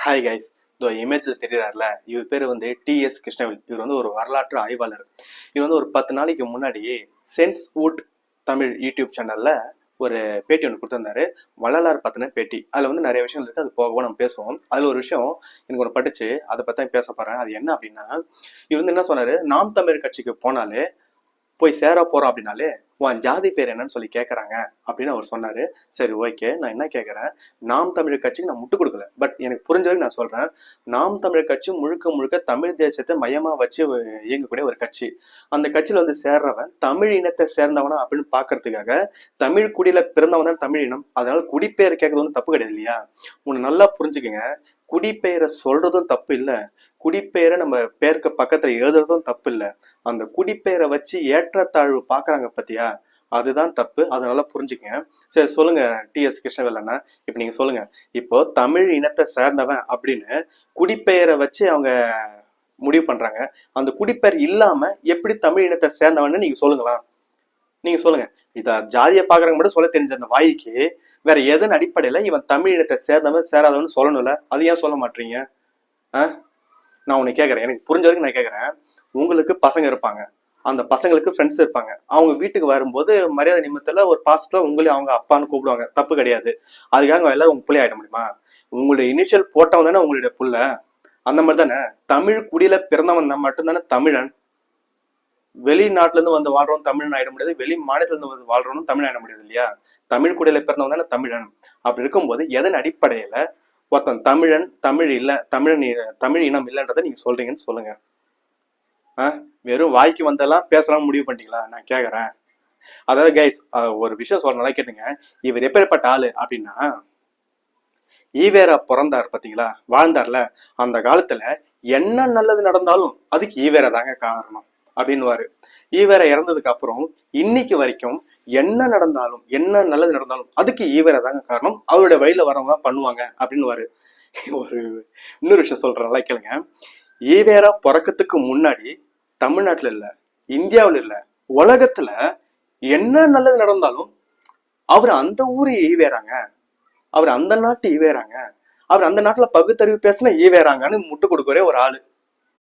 Hi guys. இதோ இமேஜில் தெரியுறாருல, இவர் பேர் டிஎஸ் கிருஷ்ணவேல். இவர் ஒரு வரலாற்று ஆய்வாளர். இவர் ஒரு 10 நாளைக்கு முன்னாடி சென்ஸ் வுட் தமிழ் யூடியூப் சேனல்ல ஒரு பேட்டி ஒன்று கொடுத்திருந்தாரு. வள்ளலார் பத்தின பேட்டி. அதுல நிறைய விஷயங்கள் இருக்கு. அது போக நம்ம பேசுவோம். அதுல ஒரு விஷயம் எனக்கு ஒன்று பட்டுச்சு, அதை பத்தி பேச போறேன். அது என்ன அப்படின்னா, இவர் என்ன சொன்னாரு, நாம் தமிழ் கட்சிக்கு போனாலே போய் சேர போறோம் அப்படின்னாலே உன் ஜாதி பேர் என்னன்னு சொல்லி கேட்கறாங்க அப்படின்னு அவர் சொன்னாரு. சரி, ஓகே, நான் என்ன கேட்கறேன், நாம் தமிழ் கட்சிக்கு நான் முட்டு கொடுக்கல, பட் எனக்கு புரிஞ்ச வரைக்கும் நான் சொல்றேன். நாம் தமிழ் கட்சி முழுக்க முழுக்க தமிழ் தேசத்தை மையமா வச்சு இயங்கக்கூடிய ஒரு கட்சி. அந்த கட்சியில சேர்றவன் தமிழ் இனத்தை சேர்ந்தவனா அப்படின்னு பாக்குறதுக்காக தமிழ் குடியில பிறந்தவன் தான் தமிழ் இனம். அதனால குடிப்பெயர் கேட்கறது தப்பு கிடையாது இல்லையா? உன்னை நல்லா புரிஞ்சுக்கங்க. குடிப்பெயரை சொல்றதும் தப்பு இல்லை, குடிப்பெயரை நம்ம பேருக்கு பக்கத்துல எழுதுறதும் தப்பு இல்லை. அந்த குடிப்பெயரை வச்சு ஏற்றத்தாழ்வு பாக்குறாங்க பத்தியா, அதுதான் தப்பு. அதனால புரிஞ்சுக்கங்க. சரி, சொல்லுங்க டிஎஸ் கிருஷ்ணவேல் அண்ணா, இப்ப நீங்க சொல்லுங்க. இப்போ தமிழ் இனத்தை சேர்ந்தவன் அப்படின்னு குடிப்பெயரை வச்சு அவங்க முடிவு பண்றாங்க. அந்த குடிப்பெயர் இல்லாம எப்படி தமிழ் இனத்தை சேர்ந்தவன்னு நீங்க சொல்லுங்களா? நீங்க சொல்லுங்க. இத ஜாதியை பாக்குறவங்க மட்டும் சொல்ல தெரிஞ்ச அந்த வாய்க்கு வேற எதன் அடிப்படையில இவன் தமிழ் இனத்தை சேர்ந்தவன் சேராதவன் சொல்லணும்ல? அது ஏன் சொல்ல மாட்டீங்க? நான் உன்னை கேட்கறேன், எனக்கு புரிஞ்ச வரைக்கும் நான் கேட்கறேன். உங்களுக்கு பசங்க இருப்பாங்க, அந்த பசங்களுக்கு ஃப்ரெண்ட்ஸ் இருப்பாங்க. அவங்க வீட்டுக்கு வரும்போது மரியாதை நிமித்தத்துல ஒரு பாசத்துல உங்களையும் அவங்க அப்பான்னு கூப்பிடுவாங்க, தப்பு கிடையாது. அதுக்காக எல்லாரும் உங்க பிள்ளை ஆயிட முடியுமா? உங்களுடைய இனிஷியல் போட்டவன் தானே உங்களுடைய புள்ள. அந்த மாதிரி தானே தமிழ் குடியில பிறந்தவன் தான் மட்டும்தானே தமிழன். வெளிநாட்டுல இருந்து வந்து வாழ்றவன் தமிழன் ஆயிட முடியாது, வெளி மாநிலத்துல இருந்து வந்து வாழ்றவனும் தமிழ் ஆயிட முடியாது இல்லையா? தமிழ் குடியில பிறந்தவன் தானே தமிழன். அப்படி இருக்கும்போது எதன் அடிப்படையில ஒருத்தன் தமிழன் தமிழ் இல்ல தமிழ் இனம் இல்லைன்றதை நீங்க சொல்றீங்கன்னு சொல்லுங்க. வெறும் வாய்க்கு வந்தெல்லாம் பேசலாம் முடிவு பண்ணிட்டீங்களா? நான் கேக்குறேன். அதாவது கைஸ், ஒரு விஷயம் சொல்றேன், கேட்டுங்க. இவர் எப்பேற்பட்ட ஆளு அப்படின்னா, ஈவேரா பிறந்தார் பாத்தீங்களா, வாழ்ந்தார்ல, அந்த காலத்துல என்ன நல்லது நடந்தாலும் அதுக்கு ஈவேரா தாங்க காரணம் அப்படின்னுவாரு. ஈவேரா இறந்ததுக்கு அப்புறம் இன்னைக்கு வரைக்கும் என்ன நடந்தாலும் என்ன நல்லது நடந்தாலும் அதுக்கு ஈவேரா தாங்க காரணம், அவருடைய வழியில வரவங்க பண்ணுவாங்க அப்படின்னுவாரு. ஒரு இன்னொரு விஷயம் சொல்றேன், நல்லா கேளுங்க. ஈவேரா பிறக்கத்துக்கு முன்னாடி தமிழ்நாட்டுல இல்ல, இந்தியாவில் இல்ல, உலகத்துல என்ன நல்லது நடந்தாலும் அவர் அந்த ஊரு ஈவேராங்க, அவர் அந்த நாட்டு ஈவேராங்க, அவர் அந்த நாட்டுல பகுத்தறிவு பேசின ஈவேராங்கன்னு முட்டு கொடுக்கறே ஒரு ஆளு.